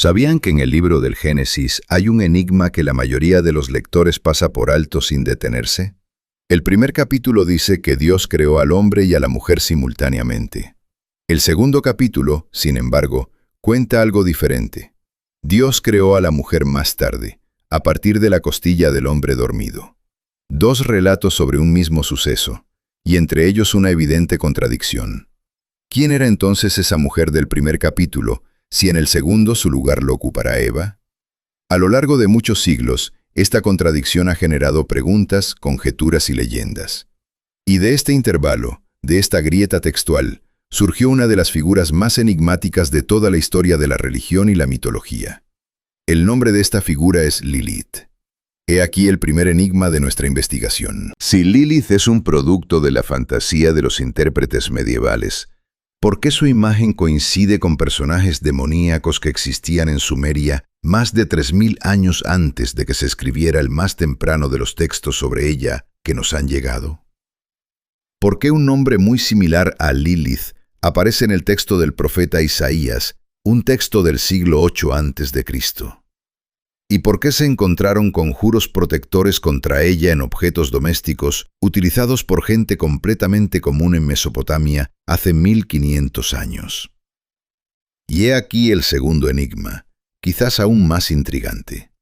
¿Sabían que en el libro del Génesis hay un enigma que la mayoría de los lectores pasa por alto sin detenerse? El primer capítulo dice que Dios creó al hombre y a la mujer simultáneamente. El segundo capítulo, sin embargo, cuenta algo diferente. Dios creó a la mujer más tarde, a partir de la costilla del hombre dormido. Dos relatos sobre un mismo suceso, y entre ellos una evidente contradicción. ¿Quién era entonces esa mujer del primer capítulo, si en el segundo su lugar lo ocupará Eva? A lo largo de muchos siglos, esta contradicción ha generado preguntas, conjeturas y leyendas. Y de este intervalo, de esta grieta textual, surgió una de las figuras más enigmáticas de toda la historia de la religión y la mitología. El nombre de esta figura es Lilith. He aquí el primer enigma de nuestra investigación. Si Lilith es un producto de la fantasía de los intérpretes medievales, ¿por qué su imagen coincide con personajes demoníacos que existían en Sumeria más de 3000 años antes de que se escribiera el más temprano de los textos sobre ella que nos han llegado? ¿Por qué un nombre muy similar a Lilith aparece en el texto del profeta Isaías, un texto del siglo VIII a.C.? ¿Y por qué se encontraron conjuros protectores contra ella en objetos domésticos utilizados por gente completamente común en Mesopotamia hace 1500 años? Y he aquí el segundo enigma, quizás aún más intrigante.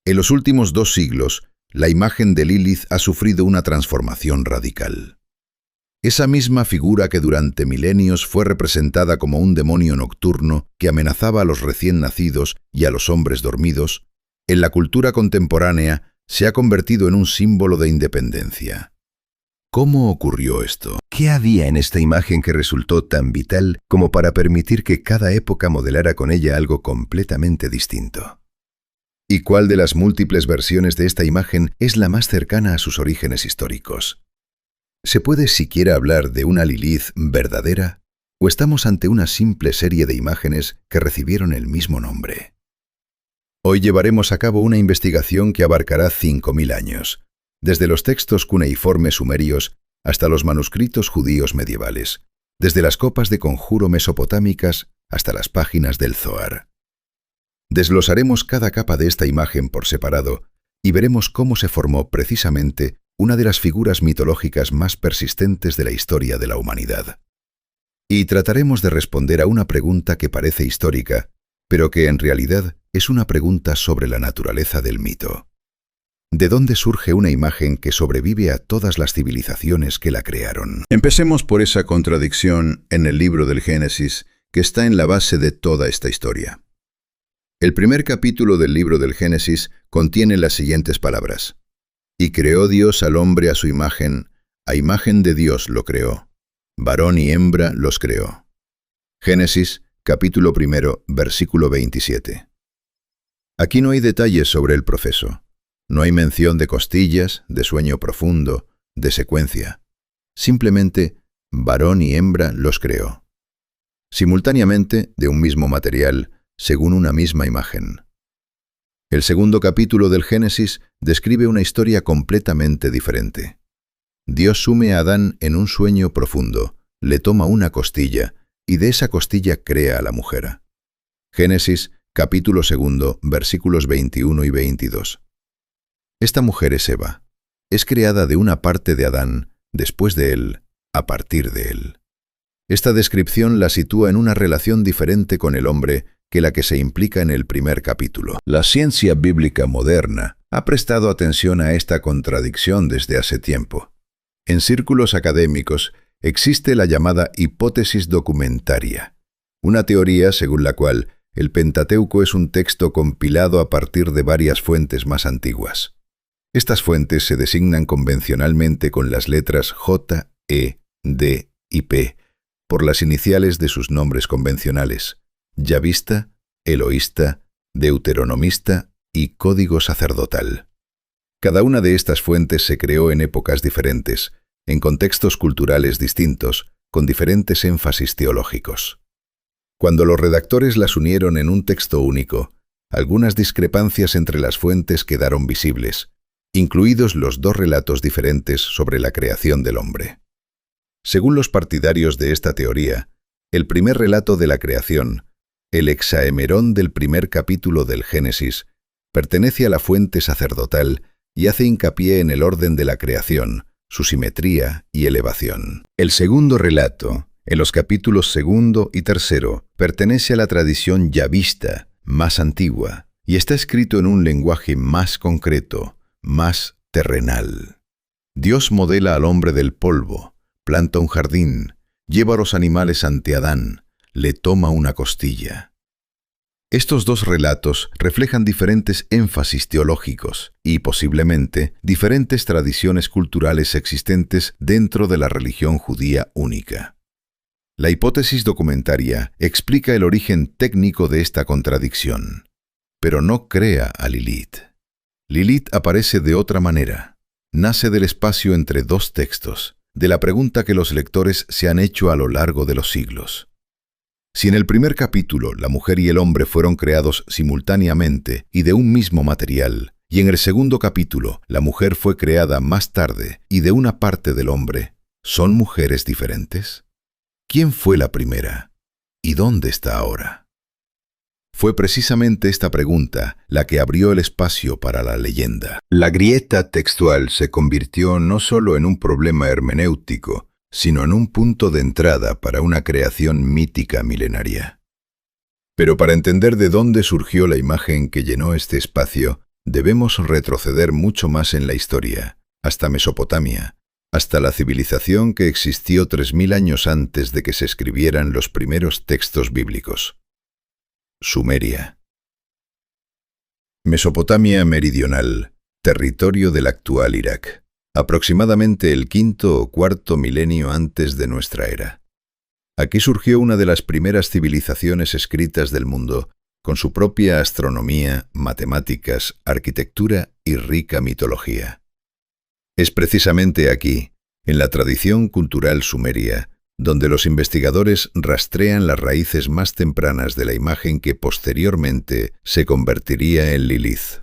En los últimos 2 siglos, la imagen de Lilith ha sufrido una transformación radical. Esa misma figura que durante milenios fue representada como un demonio nocturno que amenazaba a los recién nacidos y a los hombres dormidos, en la cultura contemporánea se ha convertido en un símbolo de independencia. ¿Cómo ocurrió esto? ¿Qué había en esta imagen que resultó tan vital como para permitir que cada época modelara con ella algo completamente distinto? ¿Y cuál de las múltiples versiones de esta imagen es la más cercana a sus orígenes históricos? ¿Se puede siquiera hablar de una Lilith verdadera? ¿O estamos ante una simple serie de imágenes que recibieron el mismo nombre? Hoy llevaremos a cabo una investigación que abarcará 5000 años, desde los textos cuneiformes sumerios hasta los manuscritos judíos medievales, desde las copas de conjuro mesopotámicas hasta las páginas del Zohar. Desglosaremos cada capa de esta imagen por separado y veremos cómo se formó precisamente una de las figuras mitológicas más persistentes de la historia de la humanidad. Y trataremos de responder a una pregunta que parece histórica, pero que en realidad es una pregunta sobre la naturaleza del mito. ¿De dónde surge una imagen que sobrevive a todas las civilizaciones que la crearon? Empecemos por esa contradicción en el libro del Génesis que está en la base de toda esta historia. El primer capítulo del libro del Génesis contiene las siguientes palabras: Y creó Dios al hombre a su imagen, a imagen de Dios lo creó. Varón y hembra los creó. Génesis, capítulo 1, versículo 27. Aquí no hay detalles sobre el proceso. No hay mención de costillas, de sueño profundo, de secuencia. Simplemente, varón y hembra los creó. Simultáneamente, de un mismo material, según una misma imagen. El segundo capítulo del Génesis describe una historia completamente diferente. Dios sume a Adán en un sueño profundo, le toma una costilla, y de esa costilla crea a la mujer. Génesis, capítulo 2, versículos 21 y 22. Esta mujer es Eva. Es creada de una parte de Adán, después de él, a partir de él. Esta descripción la sitúa en una relación diferente con el hombre que la que se implica en el primer capítulo. La ciencia bíblica moderna ha prestado atención a esta contradicción desde hace tiempo. En círculos académicos existe la llamada hipótesis documentaria, una teoría según la cual el Pentateuco es un texto compilado a partir de varias fuentes más antiguas. Estas fuentes se designan convencionalmente con las letras J, E, D y P, por las iniciales de sus nombres convencionales: Yavista, Eloísta, Deuteronomista y Código Sacerdotal. Cada una de estas fuentes se creó en épocas diferentes, en contextos culturales distintos, con diferentes énfasis teológicos. Cuando los redactores las unieron en un texto único, algunas discrepancias entre las fuentes quedaron visibles, incluidos los 2 relatos diferentes sobre la creación del hombre. Según los partidarios de esta teoría, el primer relato de la creación El hexaemerón del primer capítulo del Génesis pertenece a la fuente sacerdotal y hace hincapié en el orden de la creación, su simetría y elevación. El segundo relato, en los capítulos 2 y 3, pertenece a la tradición yavista, más antigua, y está escrito en un lenguaje más concreto, más terrenal. Dios modela al hombre del polvo, planta un jardín, lleva a los animales ante Adán, le toma una costilla. Estos dos relatos reflejan diferentes énfasis teológicos y, posiblemente, diferentes tradiciones culturales existentes dentro de la religión judía única. La hipótesis documentaria explica el origen técnico de esta contradicción, pero no crea a Lilith. Lilith aparece de otra manera. Nace del espacio entre dos textos, de la pregunta que los lectores se han hecho a lo largo de los siglos. Si en el primer capítulo la mujer y el hombre fueron creados simultáneamente y de un mismo material, y en el segundo capítulo la mujer fue creada más tarde y de una parte del hombre, ¿son mujeres diferentes? ¿Quién fue la primera? ¿Y dónde está ahora? Fue precisamente esta pregunta la que abrió el espacio para la leyenda. La grieta textual se convirtió no solo en un problema hermenéutico, sino en un punto de entrada para una creación mítica milenaria. Pero para entender de dónde surgió la imagen que llenó este espacio, debemos retroceder mucho más en la historia, hasta Mesopotamia, hasta la civilización que existió 3000 años antes de que se escribieran los primeros textos bíblicos. Sumeria. Mesopotamia meridional, territorio del actual Irak. Aproximadamente el quinto o cuarto milenio antes de nuestra era. Aquí surgió una de las primeras civilizaciones escritas del mundo, con su propia astronomía, matemáticas, arquitectura y rica mitología. Es precisamente aquí, en la tradición cultural sumeria, donde los investigadores rastrean las raíces más tempranas de la imagen que posteriormente se convertiría en Lilith.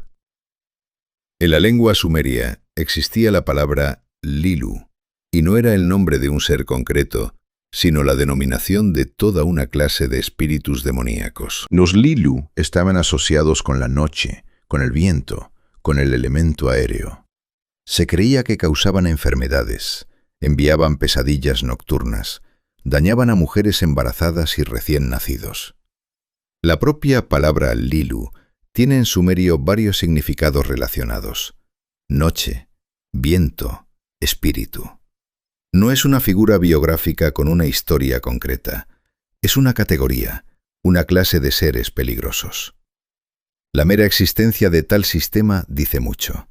En la lengua sumeria existía la palabra Lilu, y no era el nombre de un ser concreto, sino la denominación de toda una clase de espíritus demoníacos. Los Lilu estaban asociados con la noche, con el viento, con el elemento aéreo. Se creía que causaban enfermedades, enviaban pesadillas nocturnas, dañaban a mujeres embarazadas y recién nacidos. La propia palabra Lilu tiene en sumerio varios significados relacionados: noche, viento, espíritu. No es una figura biográfica con una historia concreta, es una categoría, una clase de seres peligrosos. La mera existencia de tal sistema dice mucho.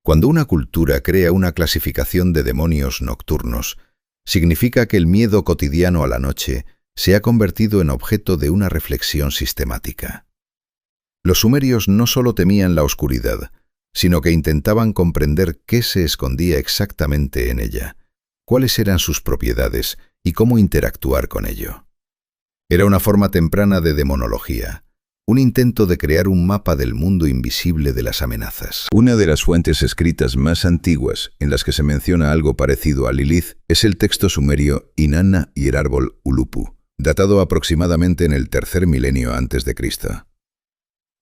Cuando una cultura crea una clasificación de demonios nocturnos, significa que el miedo cotidiano a la noche se ha convertido en objeto de una reflexión sistemática. Los sumerios no solo temían la oscuridad, sino que intentaban comprender qué se escondía exactamente en ella, cuáles eran sus propiedades y cómo interactuar con ello. Era una forma temprana de demonología, un intento de crear un mapa del mundo invisible de las amenazas. Una de las fuentes escritas más antiguas en las que se menciona algo parecido a Lilith es el texto sumerio Inanna y el árbol Ulupu, datado aproximadamente en el 3er milenio antes de Cristo.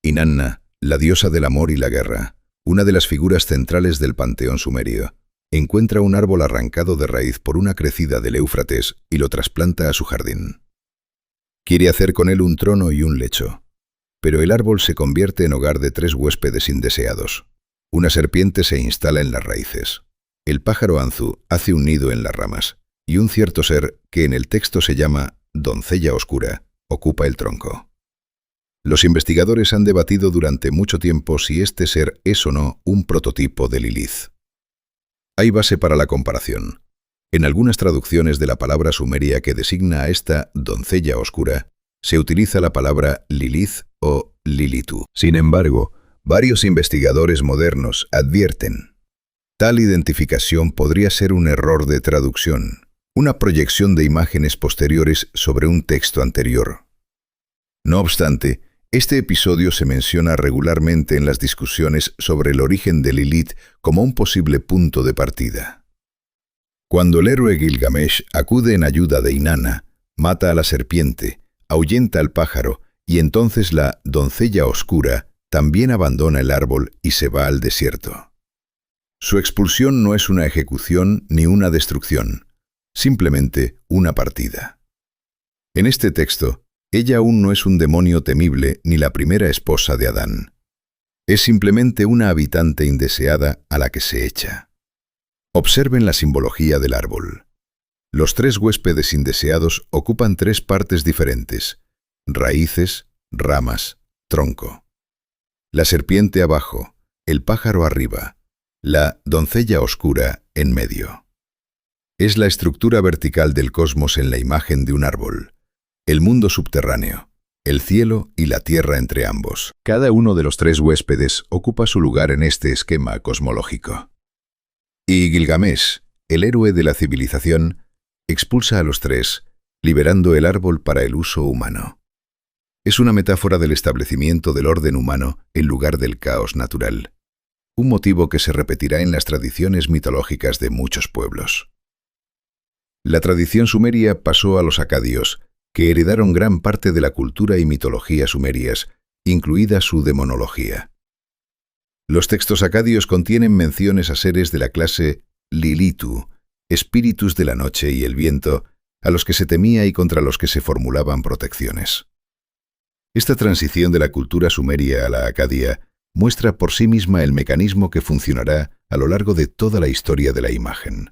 Inanna, la diosa del amor y la guerra, una de las figuras centrales del panteón sumerio, encuentra un árbol arrancado de raíz por una crecida del Éufrates y lo trasplanta a su jardín. Quiere hacer con él un trono y un lecho, pero el árbol se convierte en hogar de 3 huéspedes indeseados. Una serpiente se instala en las raíces. El pájaro Anzu hace un nido en las ramas, y un cierto ser, que en el texto se llama doncella oscura, ocupa el tronco. Los investigadores han debatido durante mucho tiempo si este ser es o no un prototipo de Lilith. Hay base para la comparación. En algunas traducciones de la palabra sumeria que designa a esta doncella oscura, se utiliza la palabra Lilith o Lilitu. Sin embargo, varios investigadores modernos advierten: tal identificación podría ser un error de traducción, una proyección de imágenes posteriores sobre un texto anterior. No obstante, este episodio se menciona regularmente en las discusiones sobre el origen de Lilith como un posible punto de partida. Cuando el héroe Gilgamesh acude en ayuda de Inanna, mata a la serpiente, ahuyenta al pájaro Y entonces la doncella oscura también abandona el árbol y se va al desierto. Su expulsión no es una ejecución ni una destrucción, simplemente una partida. En este texto, ella aún no es un demonio temible ni la primera esposa de Adán. Es simplemente una habitante indeseada a la que se echa. Observen la simbología del árbol. Los 3 huéspedes indeseados ocupan 3 partes diferentes: raíces, ramas, tronco. La serpiente abajo, el pájaro arriba, la doncella oscura en medio. Es la estructura vertical del cosmos en la imagen de un árbol, el mundo subterráneo, el cielo y la tierra entre ambos. Cada uno de los 3 huéspedes ocupa su lugar en este esquema cosmológico. Y Gilgamesh, el héroe de la civilización, expulsa a los 3, liberando el árbol para el uso humano. Es una metáfora del establecimiento del orden humano en lugar del caos natural, un motivo que se repetirá en las tradiciones mitológicas de muchos pueblos. La tradición sumeria pasó a los acadios, que heredaron gran parte de la cultura y mitología sumerias, incluida su demonología. Los textos acadios contienen menciones a seres de la clase Lilitu, espíritus de la noche y el viento, a los que se temía y contra los que se formulaban protecciones. Esta transición de la cultura sumeria a la acadia muestra por sí misma el mecanismo que funcionará a lo largo de toda la historia de la imagen.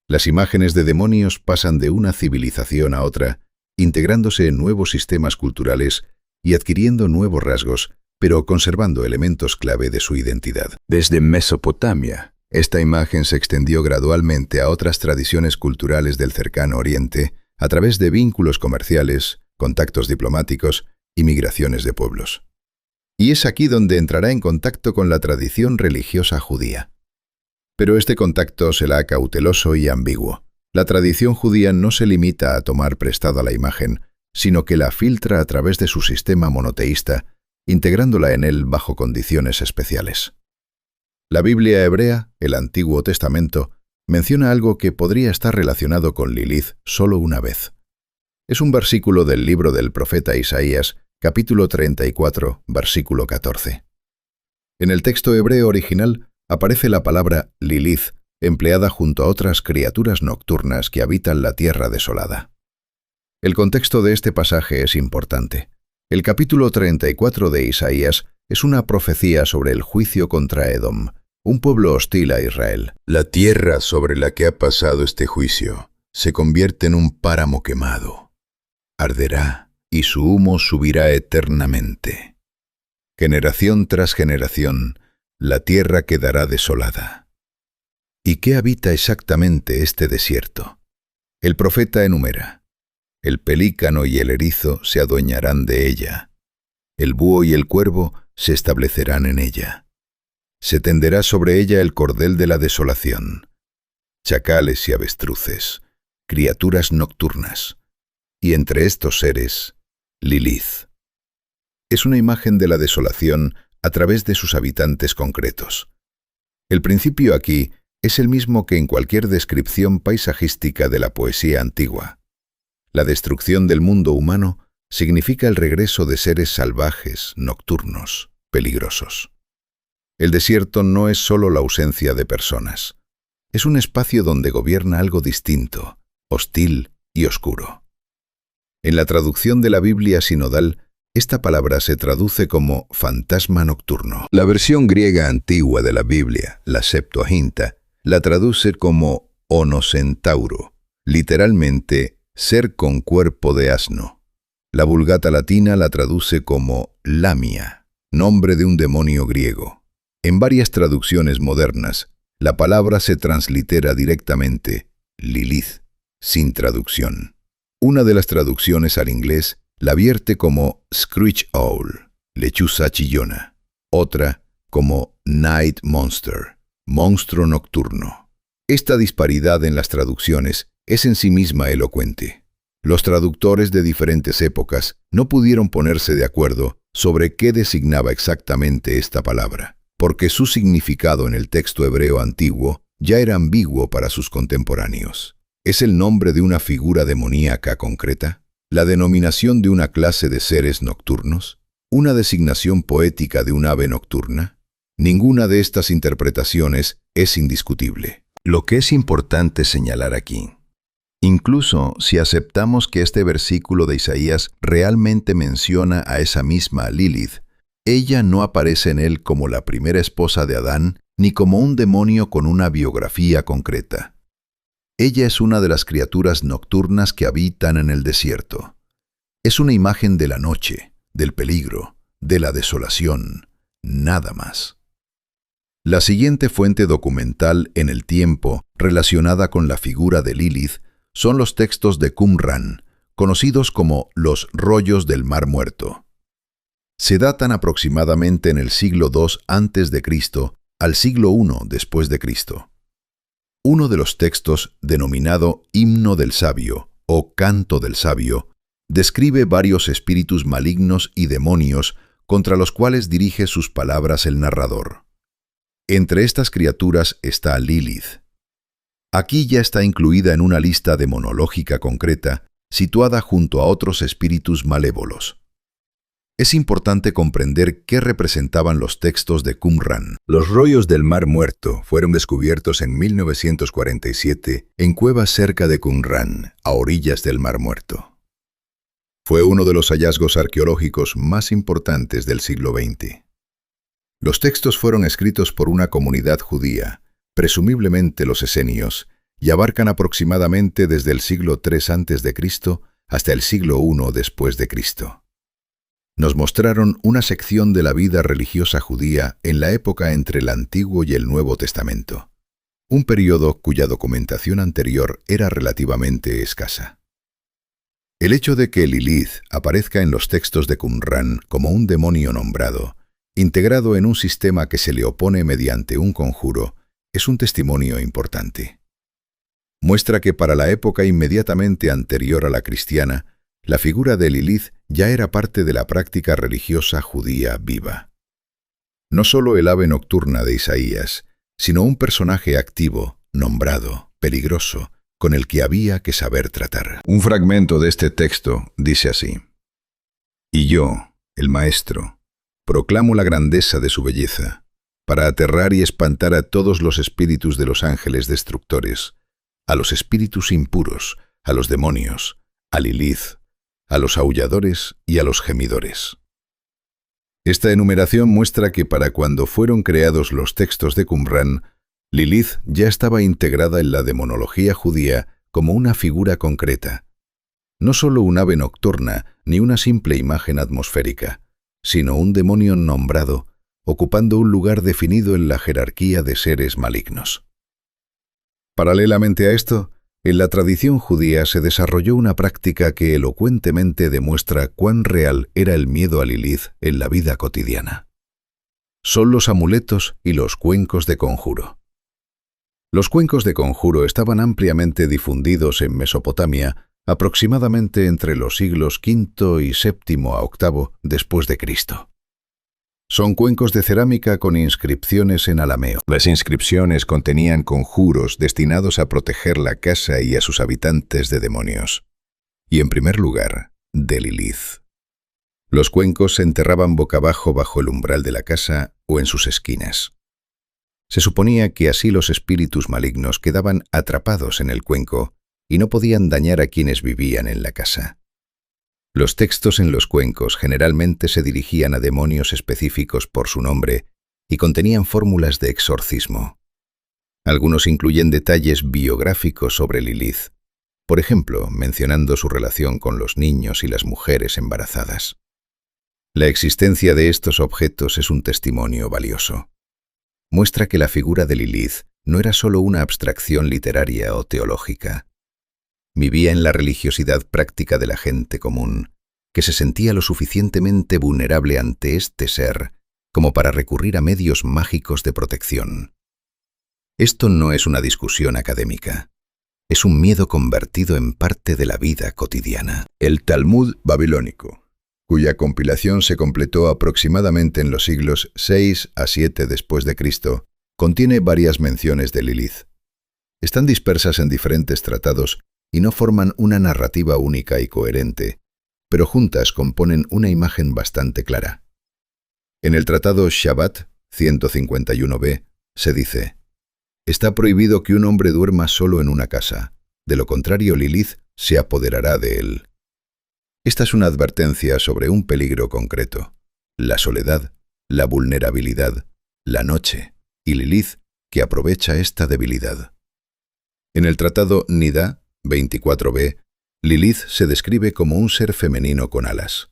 Las imágenes de demonios pasan de una civilización a otra, integrándose en nuevos sistemas culturales y adquiriendo nuevos rasgos, pero conservando elementos clave de su identidad. Desde Mesopotamia, esta imagen se extendió gradualmente a otras tradiciones culturales del cercano Oriente a través de vínculos comerciales, contactos diplomáticos y migraciones de pueblos. Y es aquí donde entrará en contacto con la tradición religiosa judía. Pero este contacto será cauteloso y ambiguo. La tradición judía no se limita a tomar prestada la imagen, sino que la filtra a través de su sistema monoteísta, integrándola en él bajo condiciones especiales. La Biblia hebrea, el Antiguo Testamento, menciona algo que podría estar relacionado con Lilith solo una vez. Es un versículo del libro del profeta Isaías, capítulo 34, versículo 14. En el texto hebreo original aparece la palabra Lilith, empleada junto a otras criaturas nocturnas que habitan la tierra desolada. El contexto de este pasaje es importante. El capítulo 34 de Isaías es una profecía sobre el juicio contra Edom, un pueblo hostil a Israel. La tierra sobre la que ha pasado este juicio se convierte en un páramo quemado. Arderá y su humo subirá eternamente. Generación tras generación, la tierra quedará desolada. ¿Y qué habita exactamente este desierto? El profeta enumera: el pelícano y el erizo se adueñarán de ella. El búho y el cuervo se establecerán en ella. Se tenderá sobre ella el cordel de la desolación. Chacales y avestruces, criaturas nocturnas. Y entre estos seres, Lilith. Es una imagen de la desolación a través de sus habitantes concretos. El principio aquí es el mismo que en cualquier descripción paisajística de la poesía antigua. La destrucción del mundo humano significa el regreso de seres salvajes, nocturnos, peligrosos. El desierto no es solo la ausencia de personas. Es un espacio donde gobierna algo distinto, hostil y oscuro. En la traducción de la Biblia sinodal, esta palabra se traduce como fantasma nocturno. La versión griega antigua de la Biblia, la Septuaginta, la traduce como onocentauro, literalmente ser con cuerpo de asno. La Vulgata latina la traduce como lamia, nombre de un demonio griego. En varias traducciones modernas, la palabra se translitera directamente Lilith, sin traducción. Una de las traducciones al inglés la vierte como screech owl, lechuza chillona. Otra como night monster, monstruo nocturno. Esta disparidad en las traducciones es en sí misma elocuente. Los traductores de diferentes épocas no pudieron ponerse de acuerdo sobre qué designaba exactamente esta palabra, porque su significado en el texto hebreo antiguo ya era ambiguo para sus contemporáneos. ¿Es el nombre de una figura demoníaca concreta? la denominación de una clase de seres nocturnos, una designación poética de un ave nocturna. Ninguna de estas interpretaciones es indiscutible. Lo que es importante señalar aquí, incluso si aceptamos que este versículo de Isaías realmente menciona a esa misma Lilith, ella no aparece en él como la primera esposa de Adán, ni como un demonio con una biografía concreta. Ella es una de las criaturas nocturnas que habitan en el desierto. Es una imagen de la noche, del peligro, de la desolación, nada más. La siguiente fuente documental en el tiempo relacionada con la figura de Lilith son los textos de Qumran, conocidos como los rollos del Mar Muerto. Se datan aproximadamente en el siglo II a.C. al siglo I después de Cristo. Uno de los textos, denominado Himno del Sabio o Canto del Sabio, describe varios espíritus malignos y demonios contra los cuales dirige sus palabras el narrador. Entre estas criaturas está Lilith. Aquí ya está incluida en una lista demonológica concreta, situada junto a otros espíritus malévolos. Es importante comprender qué representaban los textos de Qumran. Los rollos del Mar Muerto fueron descubiertos en 1947 en cuevas cerca de Qumran, a orillas del Mar Muerto. Fue uno de los hallazgos arqueológicos más importantes del siglo XX. Los textos fueron escritos por una comunidad judía, presumiblemente los esenios, y abarcan aproximadamente desde el siglo III a.C. hasta el siglo I después de Cristo. Nos mostraron una sección de la vida religiosa judía en la época entre el Antiguo y el Nuevo Testamento, un periodo cuya documentación anterior era relativamente escasa. El hecho de que Lilith aparezca en los textos de Qumran como un demonio nombrado, integrado en un sistema que se le opone mediante un conjuro, es un testimonio importante. Muestra que para la época inmediatamente anterior a la cristiana, la figura de Lilith ya era parte de la práctica religiosa judía viva. No solo el ave nocturna de Isaías, sino un personaje activo, nombrado, peligroso, con el que había que saber tratar. Un fragmento de este texto dice así: «Y yo, el Maestro, proclamo la grandeza de su belleza, para aterrar y espantar a todos los espíritus de los ángeles destructores, a los espíritus impuros, a los demonios, a Lilith, a los aulladores y a los gemidores». Esta enumeración muestra que para cuando fueron creados los textos de Qumran, Lilith ya estaba integrada en la demonología judía como una figura concreta. No solo un ave nocturna ni una simple imagen atmosférica, sino un demonio nombrado, ocupando un lugar definido en la jerarquía de seres malignos. Paralelamente a esto, en la tradición judía se desarrolló una práctica que elocuentemente demuestra cuán real era el miedo a Lilith en la vida cotidiana. Son los amuletos y los cuencos de conjuro. Los cuencos de conjuro estaban ampliamente difundidos en Mesopotamia aproximadamente entre los siglos V y VII a VIII después de Cristo. Son cuencos de cerámica con inscripciones en arameo. Las inscripciones contenían conjuros destinados a proteger la casa y a sus habitantes de demonios. Y en primer lugar, de Lilith. Los cuencos se enterraban boca abajo bajo el umbral de la casa o en sus esquinas. Se suponía que así los espíritus malignos quedaban atrapados en el cuenco y no podían dañar a quienes vivían en la casa. Los textos en los cuencos generalmente se dirigían a demonios específicos por su nombre y contenían fórmulas de exorcismo. Algunos incluyen detalles biográficos sobre Lilith, por ejemplo, mencionando su relación con los niños y las mujeres embarazadas. La existencia de estos objetos es un testimonio valioso. Muestra que la figura de Lilith no era solo una abstracción literaria o teológica. Vivía en la religiosidad práctica de la gente común, que se sentía lo suficientemente vulnerable ante este ser como para recurrir a medios mágicos de protección. Esto no es una discusión académica. Es un miedo convertido en parte de la vida cotidiana. El Talmud babilónico, cuya compilación se completó aproximadamente en los siglos VI a VII después de Cristo, contiene varias menciones de Lilith. Están dispersas en diferentes tratados y no forman una narrativa única y coherente, pero juntas componen una imagen bastante clara. En el Tratado Shabbat 151b se dice: «Está prohibido que un hombre duerma solo en una casa, de lo contrario Lilith se apoderará de él». Esta es una advertencia sobre un peligro concreto: la soledad, la vulnerabilidad, la noche y Lilith, que aprovecha esta debilidad. En el Tratado Nida 24b, Lilith se describe como un ser femenino con alas.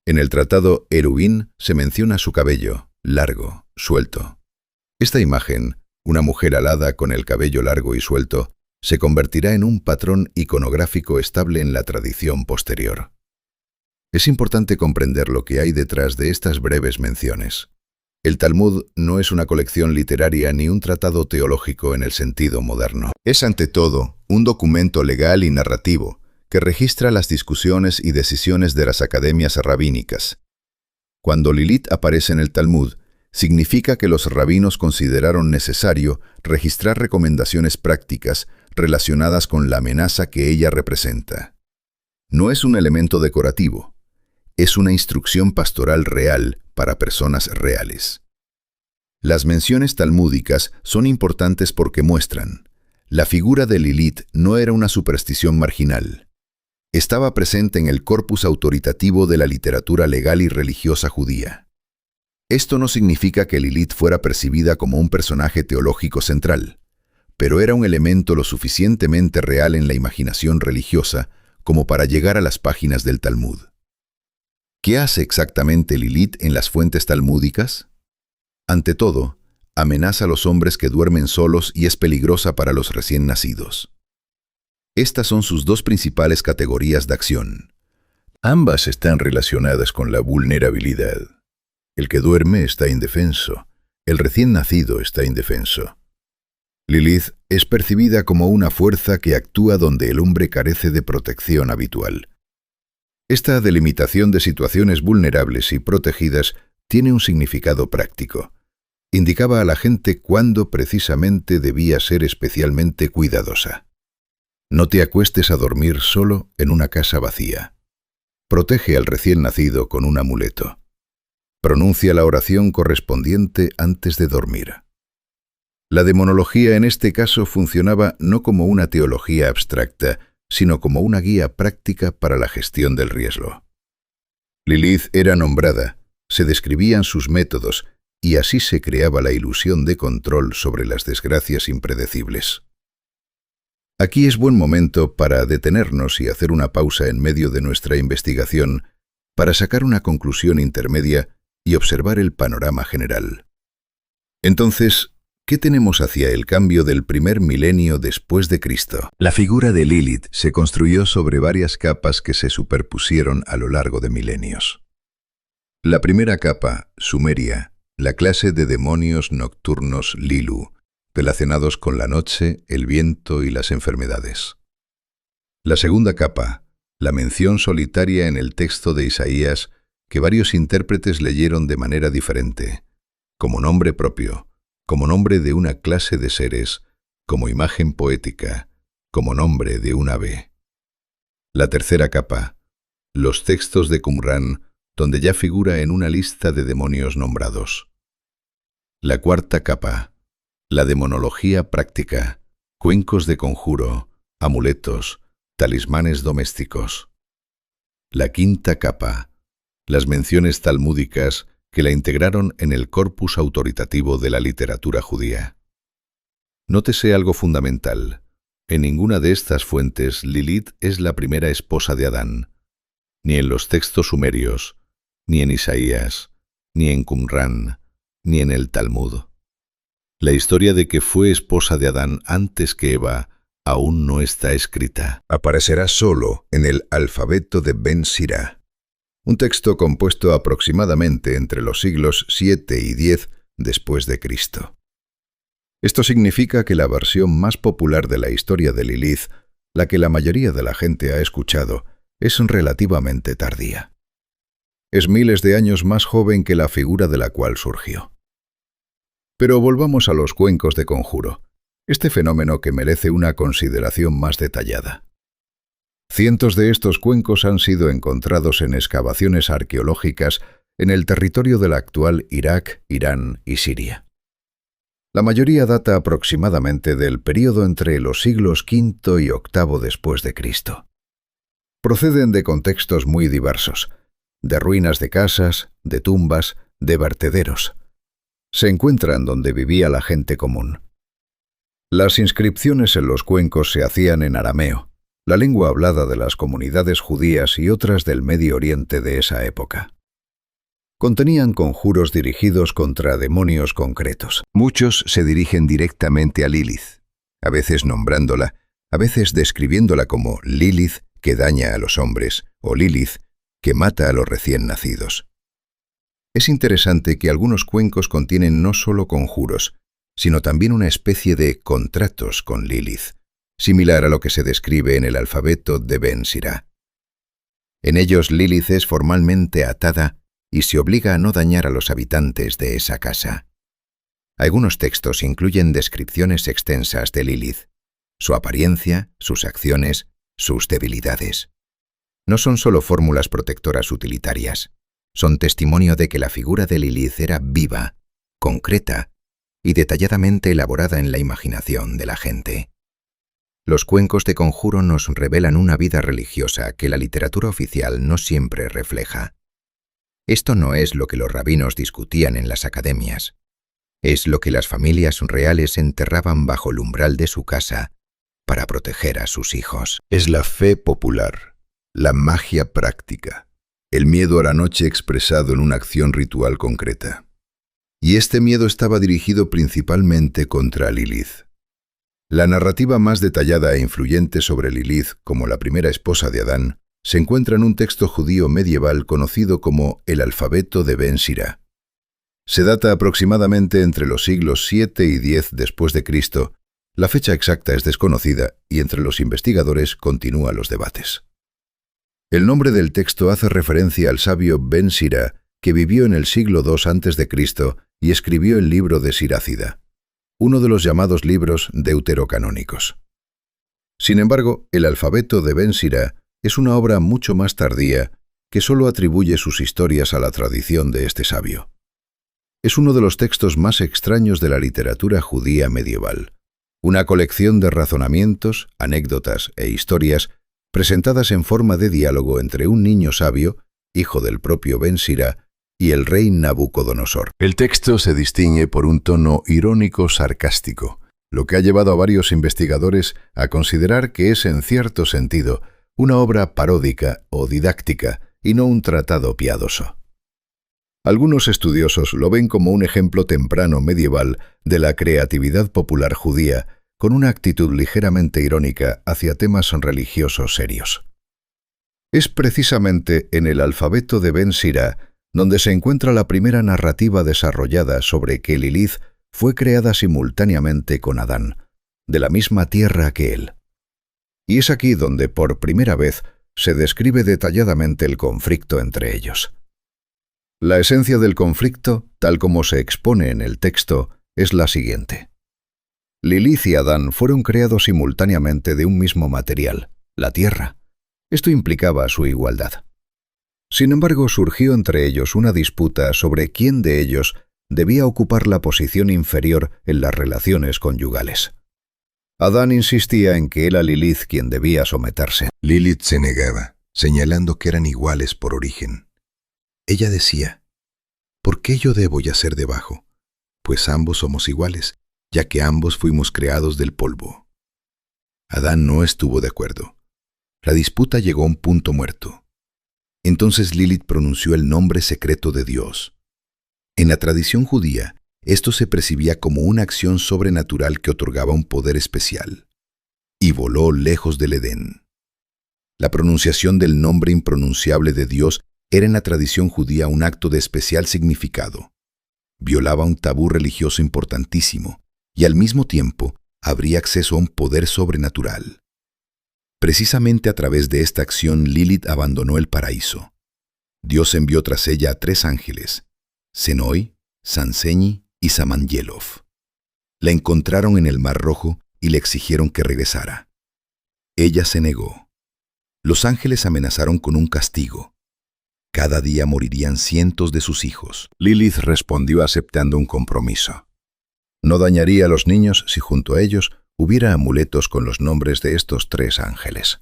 En el Tratado Eruvin se menciona su cabello, largo, suelto. Esta imagen, una mujer alada con el cabello largo y suelto, se convertirá en un patrón iconográfico estable en la tradición posterior. Es importante comprender lo que hay detrás de estas breves menciones. El Talmud no es una colección literaria ni un tratado teológico en el sentido moderno. Es ante todo un documento legal y narrativo que registra las discusiones y decisiones de las academias rabínicas. Cuando Lilith aparece en el Talmud, significa que los rabinos consideraron necesario registrar recomendaciones prácticas relacionadas con la amenaza que ella representa. No es un elemento decorativo, es una instrucción pastoral real para personas reales. Las menciones talmúdicas son importantes porque muestran: la figura de Lilith no era una superstición marginal. Estaba presente en el corpus autoritativo de la literatura legal y religiosa judía. Esto no significa que Lilith fuera percibida como un personaje teológico central, pero era un elemento lo suficientemente real en la imaginación religiosa como para llegar a las páginas del Talmud. ¿Qué hace exactamente Lilith en las fuentes talmúdicas? Ante todo, amenaza a los hombres que duermen solos y es peligrosa para los recién nacidos. Estas son sus dos principales categorías de acción. Ambas están relacionadas con la vulnerabilidad. El que duerme está indefenso, el recién nacido está indefenso. Lilith es percibida como una fuerza que actúa donde el hombre carece de protección habitual. Esta delimitación de situaciones vulnerables y protegidas tiene un significado práctico. Indicaba a la gente cuándo precisamente debía ser especialmente cuidadosa. No te acuestes a dormir solo en una casa vacía. Protege al recién nacido con un amuleto. Pronuncia la oración correspondiente antes de dormir. La demonología en este caso funcionaba no como una teología abstracta, sino como una guía práctica para la gestión del riesgo. Lilith era nombrada, se describían sus métodos, y así se creaba la ilusión de control sobre las desgracias impredecibles. Aquí es buen momento para detenernos y hacer una pausa en medio de nuestra investigación para sacar una conclusión intermedia y observar el panorama general. Entonces, ¿qué tenemos hacia el cambio del primer milenio después de Cristo? La figura de Lilith se construyó sobre varias capas que se superpusieron a lo largo de milenios. La primera capa, Sumeria, la clase de demonios nocturnos Lilu, relacionados con la noche, el viento y las enfermedades. La segunda capa, la mención solitaria en el texto de Isaías que varios intérpretes leyeron de manera diferente, como nombre propio, como nombre de una clase de seres, como imagen poética, como nombre de un ave. La tercera capa, los textos de Qumran, donde ya figura en una lista de demonios nombrados. La cuarta capa, la demonología práctica, cuencos de conjuro, amuletos, talismanes domésticos. La quinta capa, las menciones talmúdicas que la integraron en el corpus autoritativo de la literatura judía. Nótese algo fundamental. En ninguna de estas fuentes Lilith es la primera esposa de Adán, ni en los textos sumerios, ni en Isaías, ni en Qumran, ni en el Talmud. La historia de que fue esposa de Adán antes que Eva aún no está escrita. Aparecerá solo en el alfabeto de Ben Sira, un texto compuesto aproximadamente entre los siglos 7 y 10 después de Cristo. Esto significa que la versión más popular de la historia de Lilith, la que la mayoría de la gente ha escuchado, es relativamente tardía. Es miles de años más joven que la figura de la cual surgió. Pero volvamos a los cuencos de conjuro, este fenómeno que merece una consideración más detallada. Cientos de estos cuencos han sido encontrados en excavaciones arqueológicas en el territorio del actual Irak, Irán y Siria. La mayoría data aproximadamente del período entre los siglos V y VIII después de Cristo. Proceden de contextos muy diversos, de ruinas de casas, de tumbas, de vertederos. Se encuentran donde vivía la gente común. Las inscripciones en los cuencos se hacían en arameo, la lengua hablada de las comunidades judías y otras del Medio Oriente de esa época. Contenían conjuros dirigidos contra demonios concretos. Muchos se dirigen directamente a Lilith, a veces nombrándola, a veces describiéndola como Lilith, que daña a los hombres, o Lilith, que mata a los recién nacidos. Es interesante que algunos cuencos contienen no solo conjuros, sino también una especie de contratos con Lilith, similar a lo que se describe en el alfabeto de Ben Sira. En ellos Lilith es formalmente atada y se obliga a no dañar a los habitantes de esa casa. Algunos textos incluyen descripciones extensas de Lilith, su apariencia, sus acciones, sus debilidades. No son solo fórmulas protectoras utilitarias, son testimonio de que la figura de Lilith era viva, concreta y detalladamente elaborada en la imaginación de la gente. Los cuencos de conjuro nos revelan una vida religiosa que la literatura oficial no siempre refleja. Esto no es lo que los rabinos discutían en las academias. Es lo que las familias reales enterraban bajo el umbral de su casa para proteger a sus hijos. Es la fe popular, la magia práctica, el miedo a la noche expresado en una acción ritual concreta. Y este miedo estaba dirigido principalmente contra Lilith. La narrativa más detallada e influyente sobre Lilith, como la primera esposa de Adán, se encuentra en un texto judío medieval conocido como el alfabeto de Ben Sira. Se data aproximadamente entre los siglos 7 y 10 después de Cristo. La fecha exacta es desconocida y entre los investigadores continúan los debates. El nombre del texto hace referencia al sabio Ben Sira, que vivió en el siglo II a.C. y escribió el libro de Sirácida, uno de los llamados libros deuterocanónicos. Sin embargo, el alfabeto de Ben Sira es una obra mucho más tardía que solo atribuye sus historias a la tradición de este sabio. Es uno de los textos más extraños de la literatura judía medieval, una colección de razonamientos, anécdotas e historias presentadas en forma de diálogo entre un niño sabio, hijo del propio Ben Sira, y el rey Nabucodonosor. El texto se distingue por un tono irónico sarcástico, lo que ha llevado a varios investigadores a considerar que es en cierto sentido una obra paródica o didáctica y no un tratado piadoso. Algunos estudiosos lo ven como un ejemplo temprano medieval de la creatividad popular judía, con una actitud ligeramente irónica hacia temas religiosos serios. Es precisamente en el alfabeto de Ben Sira donde se encuentra la primera narrativa desarrollada sobre que Lilith fue creada simultáneamente con Adán, de la misma tierra que él. Y es aquí donde por primera vez se describe detalladamente el conflicto entre ellos. La esencia del conflicto, tal como se expone en el texto, es la siguiente. Lilith y Adán fueron creados simultáneamente de un mismo material, la tierra. Esto implicaba su igualdad. Sin embargo, surgió entre ellos una disputa sobre quién de ellos debía ocupar la posición inferior en las relaciones conyugales. Adán insistía en que era Lilith quien debía someterse. Lilith se negaba, señalando que eran iguales por origen. Ella decía, ¿por qué yo debo yacer debajo? Pues ambos somos iguales, ya que ambos fuimos creados del polvo. Adán no estuvo de acuerdo. La disputa llegó a un punto muerto. Entonces Lilith pronunció el nombre secreto de Dios. En la tradición judía, esto se percibía como una acción sobrenatural que otorgaba un poder especial. Y voló lejos del Edén. La pronunciación del nombre impronunciable de Dios era en la tradición judía un acto de especial significado. Violaba un tabú religioso importantísimo y al mismo tiempo habría acceso a un poder sobrenatural. Precisamente a través de esta acción Lilith abandonó el paraíso. Dios envió tras ella a 3 ángeles, Senoi, Sanseñi y Samanyelov. La encontraron en el Mar Rojo y le exigieron que regresara. Ella se negó. Los ángeles amenazaron con un castigo. Cada día morirían cientos de sus hijos. Lilith respondió aceptando un compromiso. No dañaría a los niños si junto a ellos hubiera amuletos con los nombres de estos 3 ángeles.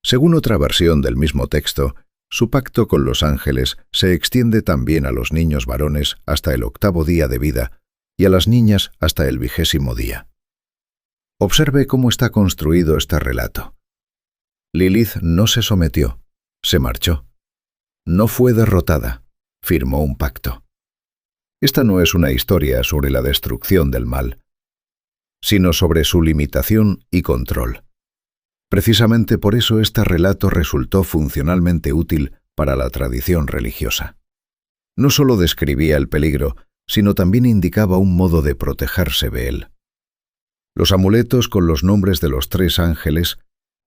Según otra versión del mismo texto, su pacto con los ángeles se extiende también a los niños varones hasta el 8º día de vida y a las niñas hasta el 20º día. Observe cómo está construido este relato. Lilith no se sometió, se marchó. No fue derrotada, firmó un pacto. Esta no es una historia sobre la destrucción del mal, sino sobre su limitación y control. Precisamente por eso este relato resultó funcionalmente útil para la tradición religiosa. No solo describía el peligro, sino también indicaba un modo de protegerse de él. Los amuletos con los nombres de los 3 ángeles,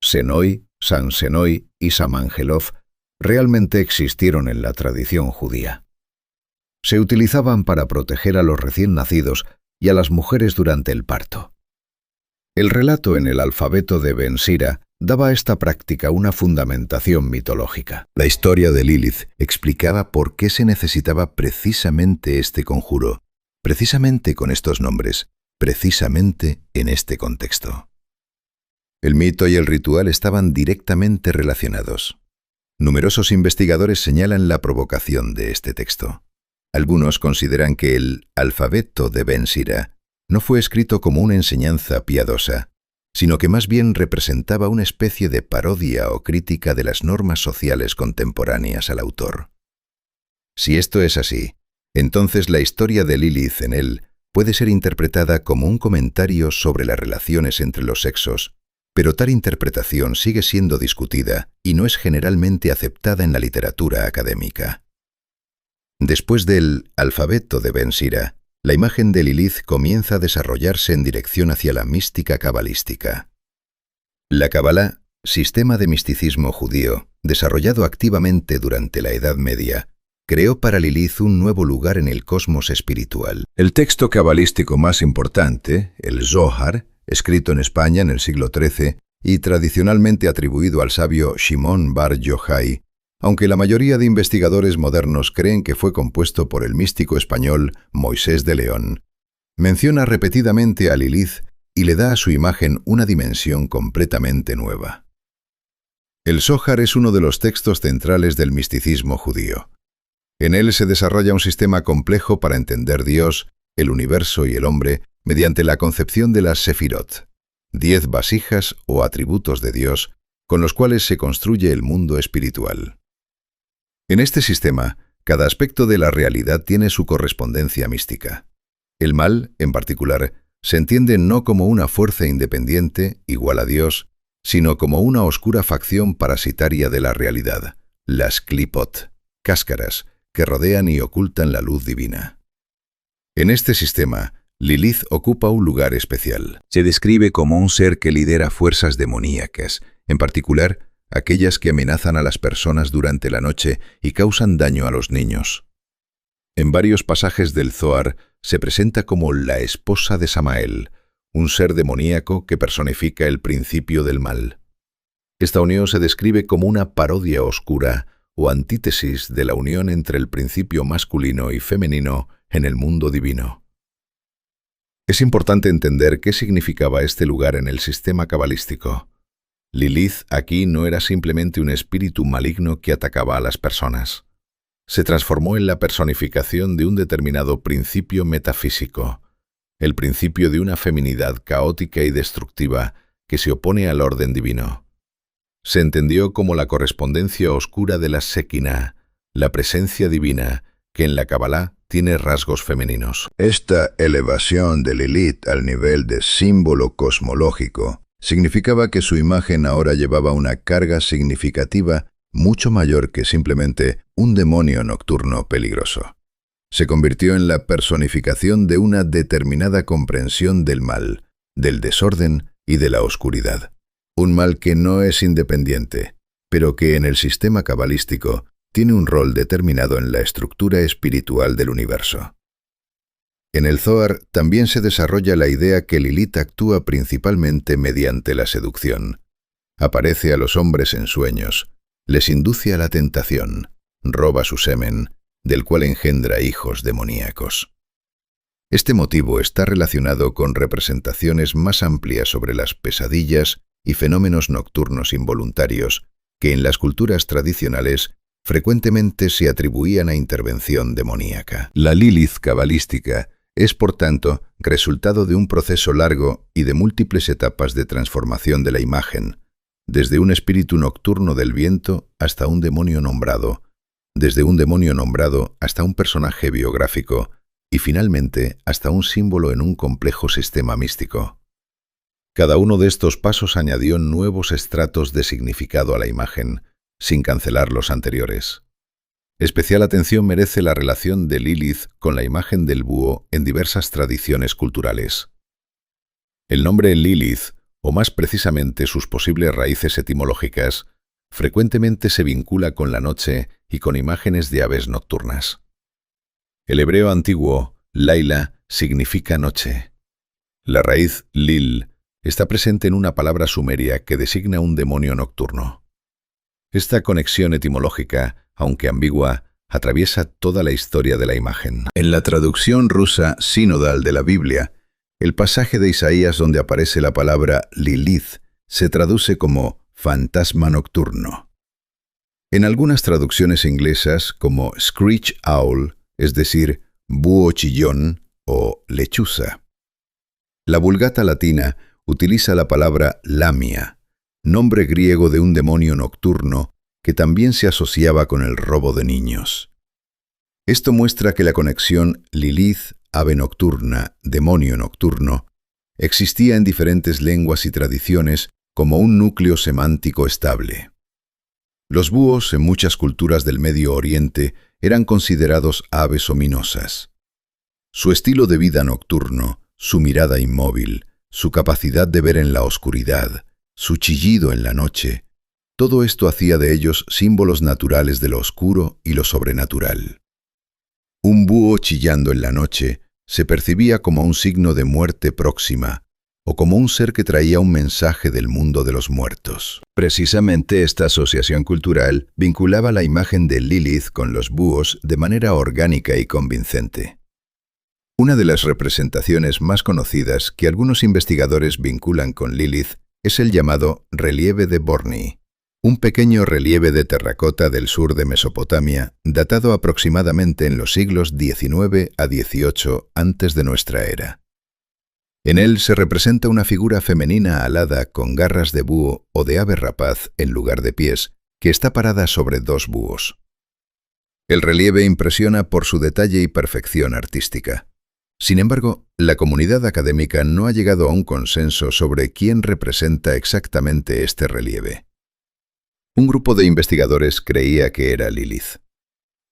Senoi, San Senoi y Samangelov, realmente existieron en la tradición judía. Se utilizaban para proteger a los recién nacidos y a las mujeres durante el parto. El relato en el alfabeto de Ben Sira daba a esta práctica una fundamentación mitológica. La historia de Lilith explicaba por qué se necesitaba precisamente este conjuro, precisamente con estos nombres, precisamente en este contexto. El mito y el ritual estaban directamente relacionados. Numerosos investigadores señalan la provocación de este texto. Algunos consideran que el alfabeto de Ben Sira no fue escrito como una enseñanza piadosa, sino que más bien representaba una especie de parodia o crítica de las normas sociales contemporáneas al autor. Si esto es así, entonces la historia de Lilith en él puede ser interpretada como un comentario sobre las relaciones entre los sexos, pero tal interpretación sigue siendo discutida y no es generalmente aceptada en la literatura académica. Después del alfabeto de Ben Sira, la imagen de Lilith comienza a desarrollarse en dirección hacia la mística cabalística. La Kabbalah, sistema de misticismo judío, desarrollado activamente durante la Edad Media, creó para Lilith un nuevo lugar en el cosmos espiritual. El texto cabalístico más importante, el Zohar, escrito en España en el siglo XIII y tradicionalmente atribuido al sabio Shimon Bar Yochai, aunque la mayoría de investigadores modernos creen que fue compuesto por el místico español Moisés de León, menciona repetidamente a Lilith y le da a su imagen una dimensión completamente nueva. El Zohar es uno de los textos centrales del misticismo judío. En él se desarrolla un sistema complejo para entender Dios, el universo y el hombre mediante la concepción de las Sefirot, 10 vasijas o atributos de Dios, con los cuales se construye el mundo espiritual. En este sistema, cada aspecto de la realidad tiene su correspondencia mística. El mal, en particular, se entiende no como una fuerza independiente, igual a Dios, sino como una oscura facción parasitaria de la realidad, las klipot, cáscaras, que rodean y ocultan la luz divina. En este sistema, Lilith ocupa un lugar especial. Se describe como un ser que lidera fuerzas demoníacas, en particular, aquellas que amenazan a las personas durante la noche y causan daño a los niños. En varios pasajes del Zohar se presenta como la esposa de Samael, un ser demoníaco que personifica el principio del mal. Esta unión se describe como una parodia oscura o antítesis de la unión entre el principio masculino y femenino en el mundo divino. Es importante entender qué significaba este lugar en el sistema cabalístico. Lilith aquí no era simplemente un espíritu maligno que atacaba a las personas. Se transformó en la personificación de un determinado principio metafísico, el principio de una feminidad caótica y destructiva que se opone al orden divino. Se entendió como la correspondencia oscura de la Shekinah, la presencia divina, que en la Kabbalah tiene rasgos femeninos. Esta elevación de Lilith al nivel de símbolo cosmológico significaba que su imagen ahora llevaba una carga significativa mucho mayor que simplemente un demonio nocturno peligroso. Se convirtió en la personificación de una determinada comprensión del mal, del desorden y de la oscuridad. Un mal que no es independiente, pero que en el sistema cabalístico tiene un rol determinado en la estructura espiritual del universo. En el Zohar también se desarrolla la idea que Lilith actúa principalmente mediante la seducción. Aparece a los hombres en sueños, les induce a la tentación, roba su semen, del cual engendra hijos demoníacos. Este motivo está relacionado con representaciones más amplias sobre las pesadillas y fenómenos nocturnos involuntarios que en las culturas tradicionales frecuentemente se atribuían a intervención demoníaca. La Lilith cabalística es, por tanto, resultado de un proceso largo y de múltiples etapas de transformación de la imagen, desde un espíritu nocturno del viento hasta un demonio nombrado, desde un demonio nombrado hasta un personaje biográfico y finalmente hasta un símbolo en un complejo sistema místico. Cada uno de estos pasos añadió nuevos estratos de significado a la imagen, sin cancelar los anteriores. Especial atención merece la relación de Lilith con la imagen del búho en diversas tradiciones culturales. El nombre Lilith, o más precisamente sus posibles raíces etimológicas, frecuentemente se vincula con la noche y con imágenes de aves nocturnas. El hebreo antiguo, Laila, significa noche. La raíz Lil está presente en una palabra sumeria que designa un demonio nocturno. Esta conexión etimológica, aunque ambigua, atraviesa toda la historia de la imagen. En la traducción rusa sinodal de la Biblia, el pasaje de Isaías donde aparece la palabra Lilith se traduce como fantasma nocturno. En algunas traducciones inglesas como Screech Owl, es decir, búho chillón o lechuza. La Vulgata latina utiliza la palabra Lamia, nombre griego de un demonio nocturno que también se asociaba con el robo de niños. Esto muestra que la conexión Lilith, ave nocturna, demonio nocturno, existía en diferentes lenguas y tradiciones como un núcleo semántico estable. Los búhos en muchas culturas del Medio Oriente eran considerados aves ominosas. Su estilo de vida nocturno, su mirada inmóvil, su capacidad de ver en la oscuridad, su chillido en la noche, todo esto hacía de ellos símbolos naturales de lo oscuro y lo sobrenatural. Un búho chillando en la noche se percibía como un signo de muerte próxima o como un ser que traía un mensaje del mundo de los muertos. Precisamente esta asociación cultural vinculaba la imagen de Lilith con los búhos de manera orgánica y convincente. Una de las representaciones más conocidas que algunos investigadores vinculan con Lilith es el llamado relieve de Borni, un pequeño relieve de terracota del sur de Mesopotamia, datado aproximadamente en los siglos XIX a XVIII antes de nuestra era. En él se representa una figura femenina alada con garras de búho o de ave rapaz en lugar de pies, que está parada sobre dos búhos. El relieve impresiona por su detalle y perfección artística. Sin embargo, la comunidad académica no ha llegado a un consenso sobre quién representa exactamente este relieve. Un grupo de investigadores creía que era Lilith.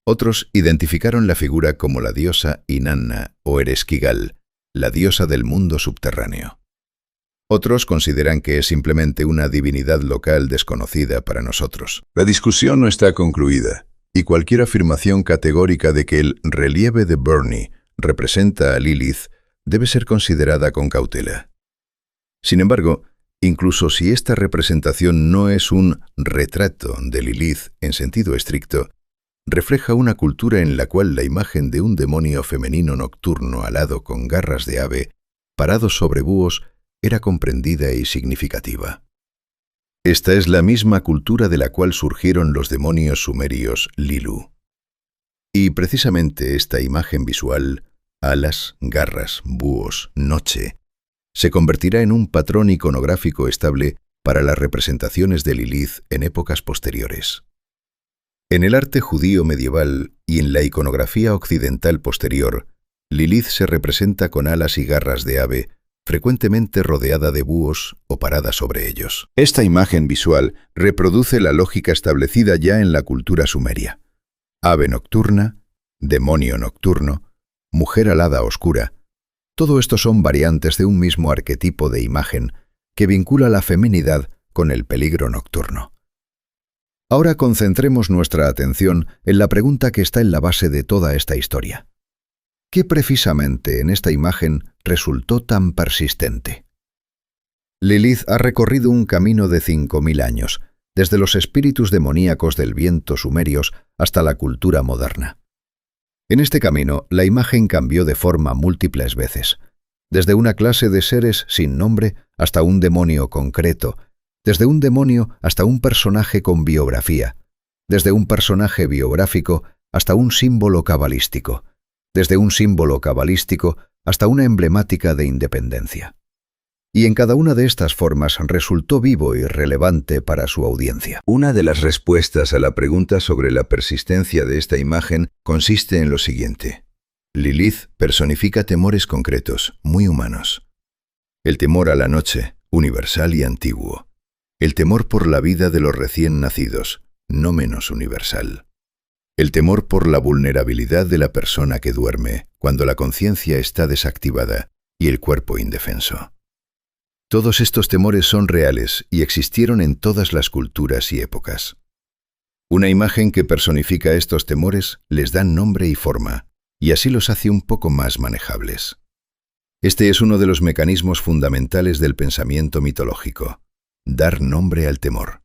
Otros identificaron la figura como la diosa Inanna o Ereshkigal, la diosa del mundo subterráneo. Otros consideran que es simplemente una divinidad local desconocida para nosotros. La discusión no está concluida, y cualquier afirmación categórica de que el relieve de Borni representa a Lilith debe ser considerada con cautela. Sin embargo, incluso si esta representación no es un retrato de Lilith en sentido estricto, refleja una cultura en la cual la imagen de un demonio femenino nocturno alado con garras de ave, parado sobre búhos, era comprendida y significativa. Esta es la misma cultura de la cual surgieron los demonios sumerios Lilu. Y precisamente esta imagen visual, alas, garras, búhos, noche, se convertirá en un patrón iconográfico estable para las representaciones de Lilith en épocas posteriores. En el arte judío medieval y en la iconografía occidental posterior, Lilith se representa con alas y garras de ave, frecuentemente rodeada de búhos o parada sobre ellos. Esta imagen visual reproduce la lógica establecida ya en la cultura sumeria. Ave nocturna, demonio nocturno, mujer alada oscura. Todo esto son variantes de un mismo arquetipo de imagen que vincula la feminidad con el peligro nocturno. Ahora concentremos nuestra atención en la pregunta que está en la base de toda esta historia. ¿Qué precisamente en esta imagen resultó tan persistente? Lilith ha recorrido un camino de 5000 años, desde los espíritus demoníacos del viento sumerios hasta la cultura moderna. En este camino, la imagen cambió de forma múltiples veces, desde una clase de seres sin nombre hasta un demonio concreto, desde un demonio hasta un personaje con biografía, desde un personaje biográfico hasta un símbolo cabalístico, desde un símbolo cabalístico hasta una emblemática de independencia. Y en cada una de estas formas resultó vivo y relevante para su audiencia. Una de las respuestas a la pregunta sobre la persistencia de esta imagen consiste en lo siguiente. Lilith personifica temores concretos, muy humanos. El temor a la noche, universal y antiguo. El temor por la vida de los recién nacidos, no menos universal. El temor por la vulnerabilidad de la persona que duerme, cuando la conciencia está desactivada y el cuerpo indefenso. Todos estos temores son reales y existieron en todas las culturas y épocas. Una imagen que personifica estos temores les da nombre y forma, y así los hace un poco más manejables. Este es uno de los mecanismos fundamentales del pensamiento mitológico: dar nombre al temor.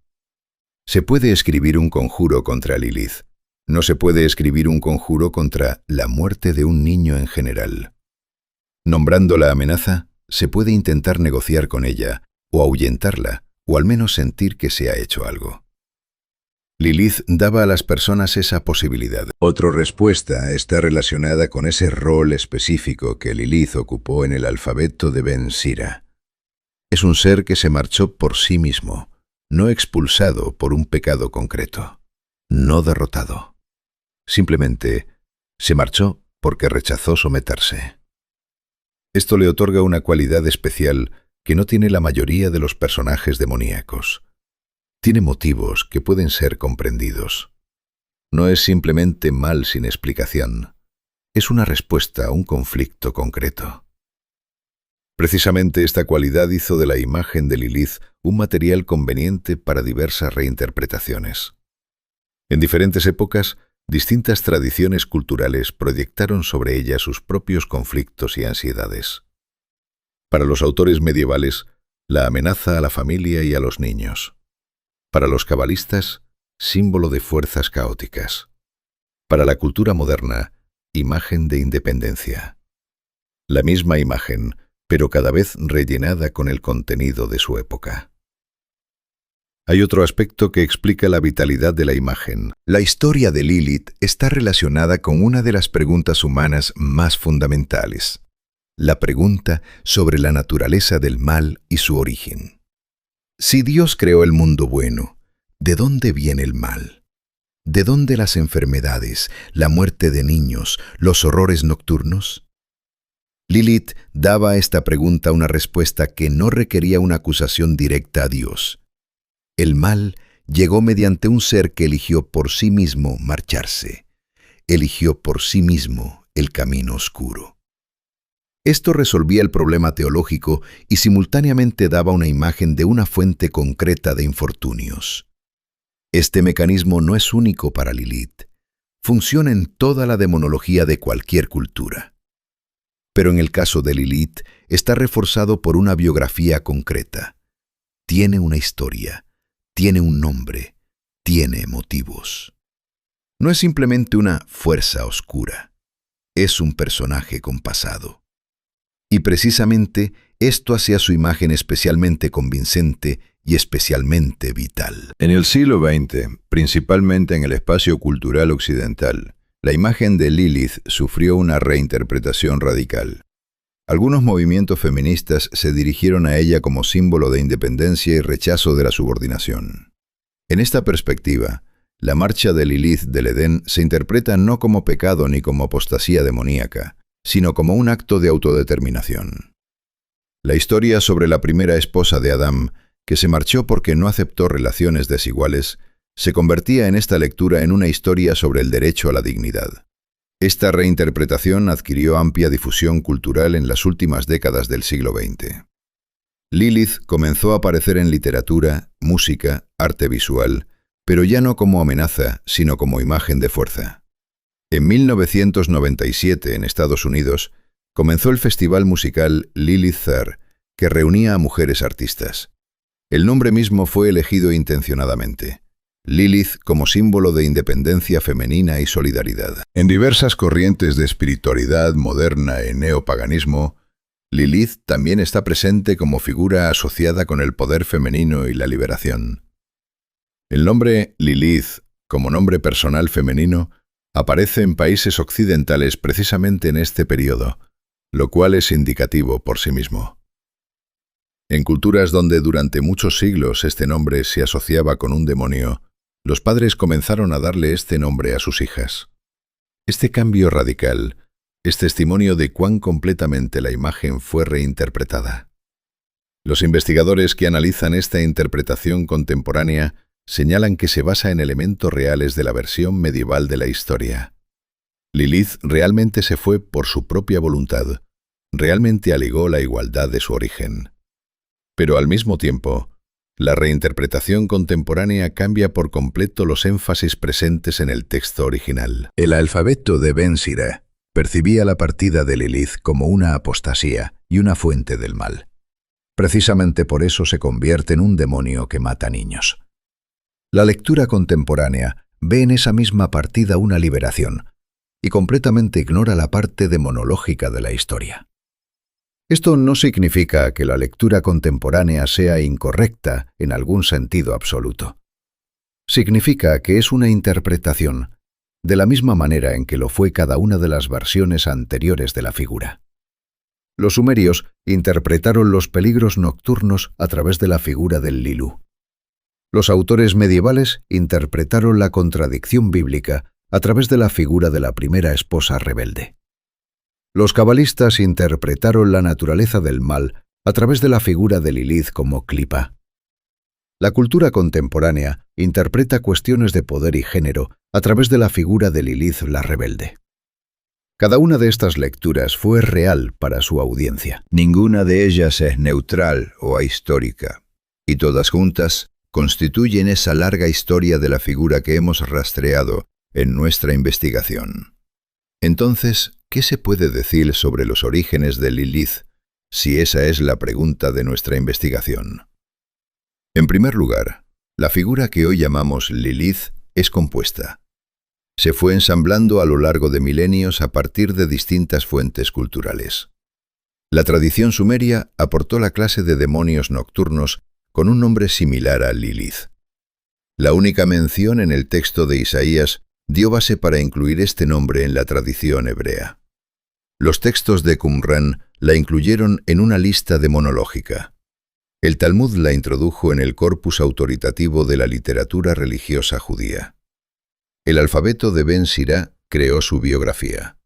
Se puede escribir un conjuro contra Lilith. No se puede escribir un conjuro contra la muerte de un niño en general. Nombrando la amenaza, se puede intentar negociar con ella, o ahuyentarla, o al menos sentir que se ha hecho algo. Lilith daba a las personas esa posibilidad. Otra respuesta está relacionada con ese rol específico que Lilith ocupó en el alfabeto de Ben Sira. Es un ser que se marchó por sí mismo, no expulsado por un pecado concreto, no derrotado. Simplemente se marchó porque rechazó someterse. Esto le otorga una cualidad especial que no tiene la mayoría de los personajes demoníacos. Tiene motivos que pueden ser comprendidos. No es simplemente mal sin explicación. Es una respuesta a un conflicto concreto. Precisamente esta cualidad hizo de la imagen de Lilith un material conveniente para diversas reinterpretaciones. En diferentes épocas, distintas tradiciones culturales proyectaron sobre ella sus propios conflictos y ansiedades. Para los autores medievales, la amenaza a la familia y a los niños. Para los cabalistas, símbolo de fuerzas caóticas. Para la cultura moderna, imagen de independencia. La misma imagen, pero cada vez rellenada con el contenido de su época. Hay otro aspecto que explica la vitalidad de la imagen. La historia de Lilith está relacionada con una de las preguntas humanas más fundamentales: la pregunta sobre la naturaleza del mal y su origen. Si Dios creó el mundo bueno, ¿de dónde viene el mal? ¿De dónde las enfermedades, la muerte de niños, los horrores nocturnos? Lilith daba a esta pregunta una respuesta que no requería una acusación directa a Dios. El mal llegó mediante un ser que eligió por sí mismo marcharse. Eligió por sí mismo el camino oscuro. Esto resolvía el problema teológico y simultáneamente daba una imagen de una fuente concreta de infortunios. Este mecanismo no es único para Lilith. Funciona en toda la demonología de cualquier cultura. Pero en el caso de Lilith está reforzado por una biografía concreta. Tiene una historia. Tiene un nombre, tiene motivos. No es simplemente una fuerza oscura, es un personaje con pasado. Y precisamente esto hace a su imagen especialmente convincente y especialmente vital. En el siglo XX, principalmente en el espacio cultural occidental, la imagen de Lilith sufrió una reinterpretación radical. Algunos movimientos feministas se dirigieron a ella como símbolo de independencia y rechazo de la subordinación. En esta perspectiva, la marcha de Lilith del Edén se interpreta no como pecado ni como apostasía demoníaca, sino como un acto de autodeterminación. La historia sobre la primera esposa de Adán, que se marchó porque no aceptó relaciones desiguales, se convertía en esta lectura en una historia sobre el derecho a la dignidad. Esta reinterpretación adquirió amplia difusión cultural en las últimas décadas del siglo XX. Lilith comenzó a aparecer en literatura, música, arte visual, pero ya no como amenaza, sino como imagen de fuerza. En 1997, en Estados Unidos, comenzó el festival musical Lilith Fair, que reunía a mujeres artistas. El nombre mismo fue elegido intencionadamente. Lilith como símbolo de independencia femenina y solidaridad. En diversas corrientes de espiritualidad moderna y neopaganismo, Lilith también está presente como figura asociada con el poder femenino y la liberación. El nombre Lilith, como nombre personal femenino, aparece en países occidentales precisamente en este periodo, lo cual es indicativo por sí mismo. En culturas donde durante muchos siglos este nombre se asociaba con un demonio, los padres comenzaron a darle este nombre a sus hijas. Este cambio radical es testimonio de cuán completamente la imagen fue reinterpretada. Los investigadores que analizan esta interpretación contemporánea señalan que se basa en elementos reales de la versión medieval de la historia. Lilith realmente se fue por su propia voluntad, realmente alegó la igualdad de su origen. Pero al mismo tiempo, la reinterpretación contemporánea cambia por completo los énfasis presentes en el texto original. El alfabeto de Ben Sira percibía la partida de Lilith como una apostasía y una fuente del mal. Precisamente por eso se convierte en un demonio que mata niños. La lectura contemporánea ve en esa misma partida una liberación y completamente ignora la parte demonológica de la historia. Esto no significa que la lectura contemporánea sea incorrecta en algún sentido absoluto. Significa que es una interpretación, de la misma manera en que lo fue cada una de las versiones anteriores de la figura. Los sumerios interpretaron los peligros nocturnos a través de la figura del Lilú. Los autores medievales interpretaron la contradicción bíblica a través de la figura de la primera esposa rebelde. Los cabalistas interpretaron la naturaleza del mal a través de la figura de Lilith como Clipa. La cultura contemporánea interpreta cuestiones de poder y género a través de la figura de Lilith la rebelde. Cada una de estas lecturas fue real para su audiencia. Ninguna de ellas es neutral o ahistórica, y todas juntas constituyen esa larga historia de la figura que hemos rastreado en nuestra investigación. Entonces, ¿qué se puede decir sobre los orígenes de Lilith, si esa es la pregunta de nuestra investigación? En primer lugar, la figura que hoy llamamos Lilith es compuesta. Se fue ensamblando a lo largo de milenios a partir de distintas fuentes culturales. La tradición sumeria aportó la clase de demonios nocturnos con un nombre similar a Lilith. La única mención en el texto de Isaías dio base para incluir este nombre en la tradición hebrea. Los textos de Qumran la incluyeron en una lista demonológica. El Talmud la introdujo en el corpus autoritativo de la literatura religiosa judía. El alfabeto de Ben Sira creó su biografía.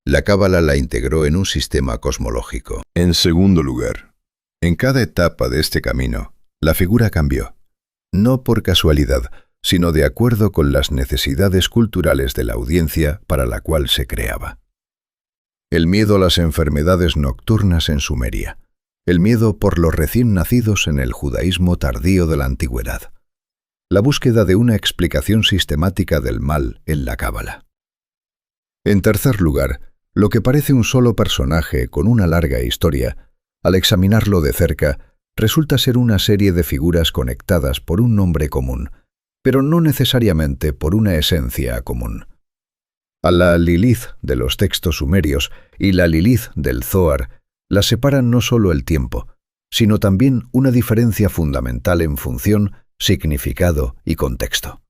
La Cábala la integró en un sistema cosmológico. En segundo lugar, en cada etapa de este camino, la figura cambió, no por casualidad, sino de acuerdo con las necesidades culturales de la audiencia para la cual se creaba. El miedo a las enfermedades nocturnas en Sumeria, el miedo por los recién nacidos en el judaísmo tardío de la antigüedad, la búsqueda de una explicación sistemática del mal en la Cábala. En tercer lugar, lo que parece un solo personaje con una larga historia, al examinarlo de cerca, resulta ser una serie de figuras conectadas por un nombre común, pero no necesariamente por una esencia común. A la Lilith de los textos sumerios y la Lilith del Zohar las separan no solo el tiempo, sino también una diferencia fundamental en función, significado y contexto.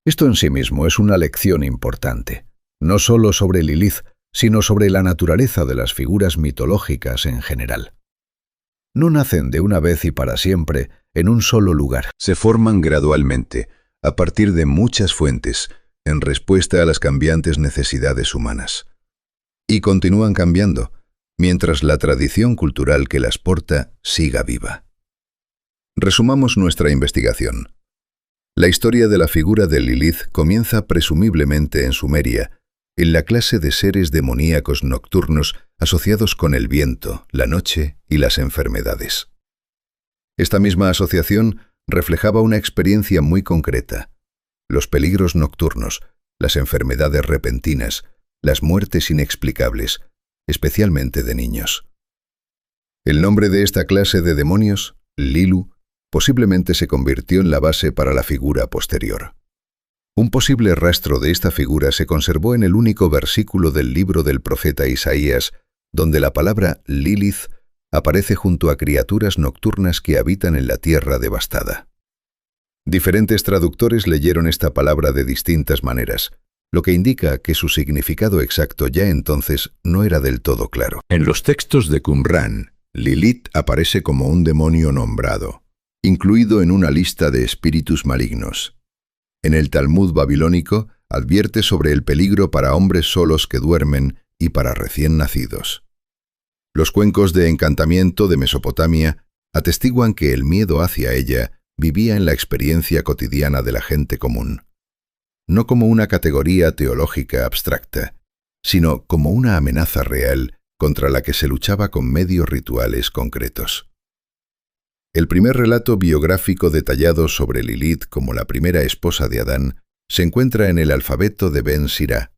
Esto en sí mismo es una lección importante, no solo sobre Lilith, sino sobre la naturaleza de las figuras mitológicas en general. No nacen de una vez y para siempre en un solo lugar. Se forman gradualmente, a partir de muchas fuentes, en respuesta a las cambiantes necesidades humanas. Y continúan cambiando, mientras la tradición cultural que las porta siga viva. Resumamos nuestra investigación. La historia de la figura de Lilith comienza presumiblemente en Sumeria, en la clase de seres demoníacos nocturnos asociados con el viento, la noche y las enfermedades. Esta misma asociación reflejaba una experiencia muy concreta: los peligros nocturnos, las enfermedades repentinas, las muertes inexplicables, especialmente de niños. El nombre de esta clase de demonios, Lilu, posiblemente se convirtió en la base para la figura posterior. Un posible rastro de esta figura se conservó en el único versículo del libro del profeta Isaías, donde la palabra Lilith aparece junto a criaturas nocturnas que habitan en la tierra devastada. Diferentes traductores leyeron esta palabra de distintas maneras, lo que indica que su significado exacto ya entonces no era del todo claro. En los textos de Qumrán, Lilith aparece como un demonio nombrado, incluido en una lista de espíritus malignos. En el Talmud babilónico advierte sobre el peligro para hombres solos que duermen y para recién nacidos. Los cuencos de encantamiento de Mesopotamia atestiguan que el miedo hacia ella vivía en la experiencia cotidiana de la gente común, no como una categoría teológica abstracta, sino como una amenaza real contra la que se luchaba con medios rituales concretos. El primer relato biográfico detallado sobre Lilith como la primera esposa de Adán se encuentra en el alfabeto de Ben Sirá,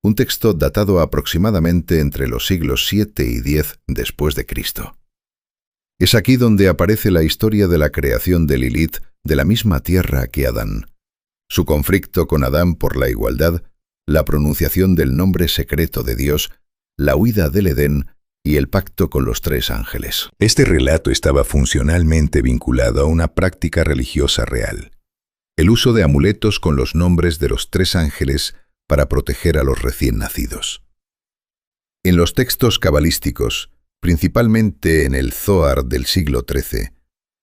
un texto datado aproximadamente entre los siglos 7 y 10 después de Cristo. Es aquí donde aparece la historia de la creación de Lilith de la misma tierra que Adán, su conflicto con Adán por la igualdad, la pronunciación del nombre secreto de Dios, la huida del Edén y el pacto con los 3 ángeles. Este relato estaba funcionalmente vinculado a una práctica religiosa real: el uso de amuletos con los nombres de los 3 ángeles para proteger a los recién nacidos. En los textos cabalísticos, principalmente en el Zohar del siglo XIII,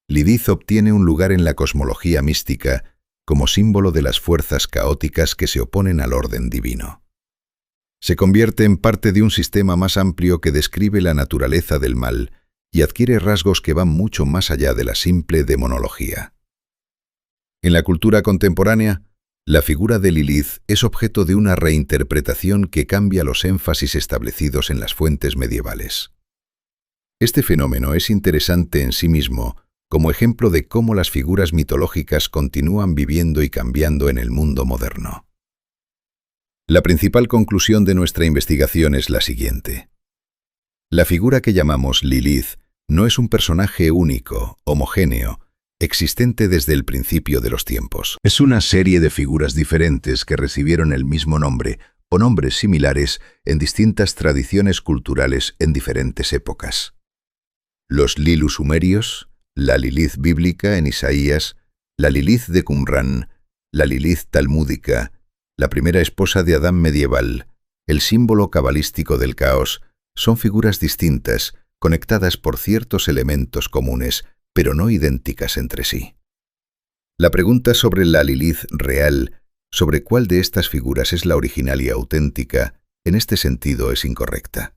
Lilith obtiene un lugar en la cosmología mística como símbolo de las fuerzas caóticas que se oponen al orden divino. Se convierte en parte de un sistema más amplio que describe la naturaleza del mal y adquiere rasgos que van mucho más allá de la simple demonología. En la cultura contemporánea, la figura de Lilith es objeto de una reinterpretación que cambia los énfasis establecidos en las fuentes medievales. Este fenómeno es interesante en sí mismo como ejemplo de cómo las figuras mitológicas continúan viviendo y cambiando en el mundo moderno. La principal conclusión de nuestra investigación es la siguiente. La figura que llamamos Lilith no es un personaje único, homogéneo, existente desde el principio de los tiempos. Es una serie de figuras diferentes que recibieron el mismo nombre o nombres similares en distintas tradiciones culturales en diferentes épocas. Los Lilu sumerios, la Lilith bíblica en Isaías, la Lilith de Qumrán, la Lilith talmúdica, la primera esposa de Adán medieval, el símbolo cabalístico del caos, son figuras distintas, conectadas por ciertos elementos comunes, pero no idénticas entre sí. La pregunta sobre la Lilith real, sobre cuál de estas figuras es la original y auténtica, en este sentido es incorrecta.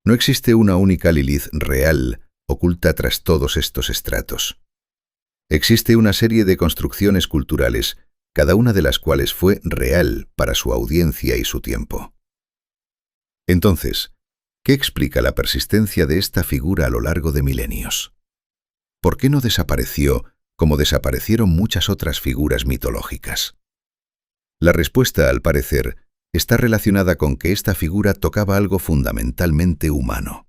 No existe una única Lilith real, oculta tras todos estos estratos. Existe una serie de construcciones culturales, cada una de las cuales fue real para su audiencia y su tiempo. Entonces, ¿qué explica la persistencia de esta figura a lo largo de milenios? ¿Por qué no desapareció como desaparecieron muchas otras figuras mitológicas? La respuesta, al parecer, está relacionada con que esta figura tocaba algo fundamentalmente humano: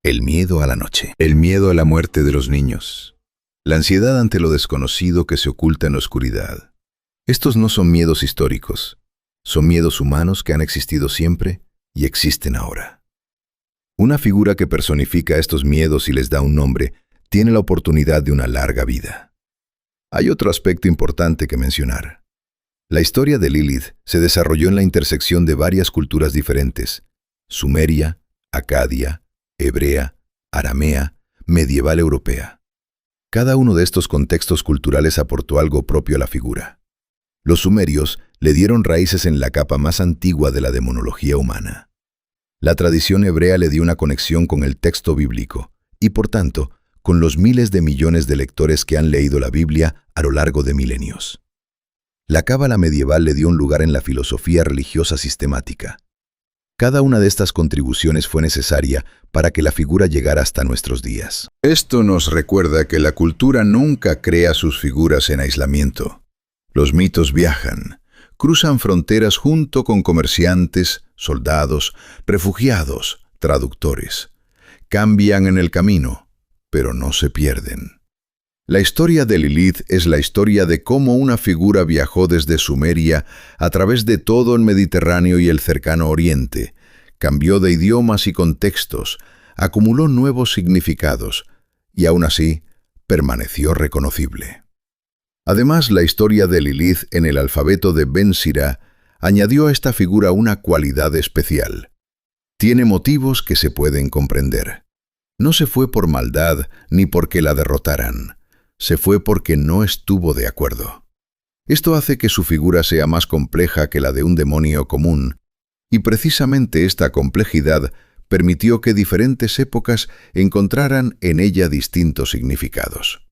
el miedo a la noche, el miedo a la muerte de los niños, la ansiedad ante lo desconocido que se oculta en la oscuridad. Estos no son miedos históricos, son miedos humanos que han existido siempre y existen ahora. Una figura que personifica estos miedos y les da un nombre tiene la oportunidad de una larga vida. Hay otro aspecto importante que mencionar. La historia de Lilith se desarrolló en la intersección de varias culturas diferentes: sumeria, acadia, hebrea, aramea, medieval europea. Cada uno de estos contextos culturales aportó algo propio a la figura. Los sumerios le dieron raíces en la capa más antigua de la demonología humana. La tradición hebrea le dio una conexión con el texto bíblico y, por tanto, con los miles de millones de lectores que han leído la Biblia a lo largo de milenios. La cábala medieval le dio un lugar en la filosofía religiosa sistemática. Cada una de estas contribuciones fue necesaria para que la figura llegara hasta nuestros días. Esto nos recuerda que la cultura nunca crea sus figuras en aislamiento. Los mitos viajan, cruzan fronteras junto con comerciantes, soldados, refugiados, traductores. cambian en el camino, pero no se pierden. La historia de Lilith es la historia de cómo una figura viajó desde Sumeria a través de todo el Mediterráneo y el cercano Oriente, cambió de idiomas y contextos, acumuló nuevos significados y aún así permaneció reconocible. Además, la historia de Lilith en el alfabeto de Ben Sira añadió a esta figura una cualidad especial. Tiene motivos que se pueden comprender. No se fue por maldad ni porque la derrotaran. Se fue porque no estuvo de acuerdo. Esto hace que su figura sea más compleja que la de un demonio común, y precisamente esta complejidad permitió que diferentes épocas encontraran en ella distintos significados.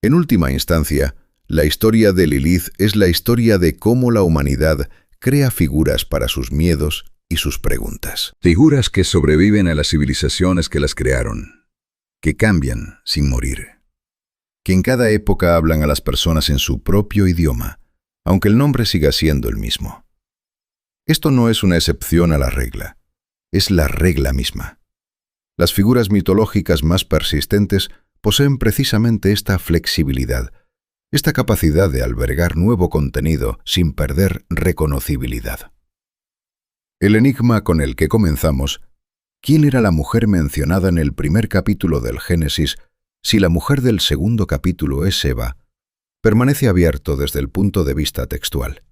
En última instancia, la historia de Lilith es la historia de cómo la humanidad crea figuras para sus miedos y sus preguntas. Figuras que sobreviven a las civilizaciones que las crearon, que cambian sin morir, que en cada época hablan a las personas en su propio idioma, aunque el nombre siga siendo el mismo. Esto no es una excepción a la regla, es la regla misma. Las figuras mitológicas más persistentes poseen precisamente esta flexibilidad, esta capacidad de albergar nuevo contenido sin perder reconocibilidad. El enigma con el que comenzamos, ¿quién era la mujer mencionada en el primer capítulo del Génesis si la mujer del segundo capítulo es Eva? Permanece abierto desde el punto de vista textual.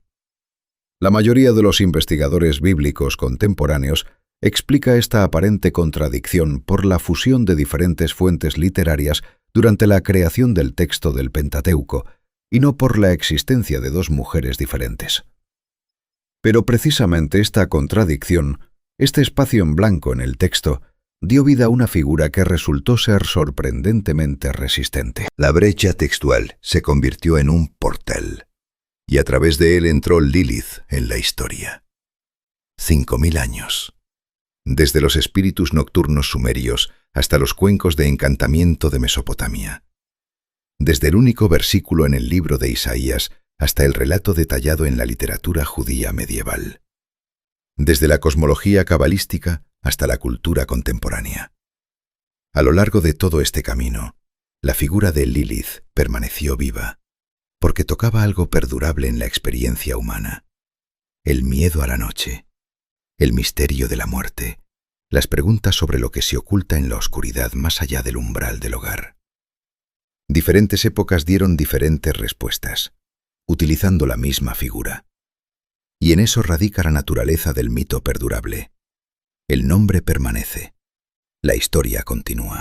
La mayoría de los investigadores bíblicos contemporáneos explica esta aparente contradicción por la fusión de diferentes fuentes literarias durante la creación del texto del Pentateuco, y no por la existencia de dos mujeres diferentes. Pero precisamente esta contradicción, este espacio en blanco en el texto, dio vida a una figura que resultó ser sorprendentemente resistente. La brecha textual se convirtió en un portal, y a través de él entró Lilith en la historia. 5000 años. Desde los espíritus nocturnos sumerios hasta los cuencos de encantamiento de Mesopotamia. Desde el único versículo en el libro de Isaías hasta el relato detallado en la literatura judía medieval. Desde la cosmología cabalística hasta la cultura contemporánea. A lo largo de todo este camino, la figura de Lilith permaneció viva, porque tocaba algo perdurable en la experiencia humana. El miedo a la noche, el misterio de la muerte, las preguntas sobre lo que se oculta en la oscuridad más allá del umbral del hogar. Diferentes épocas dieron diferentes respuestas, utilizando la misma figura. Y en eso radica la naturaleza del mito perdurable. El nombre permanece. La historia continúa.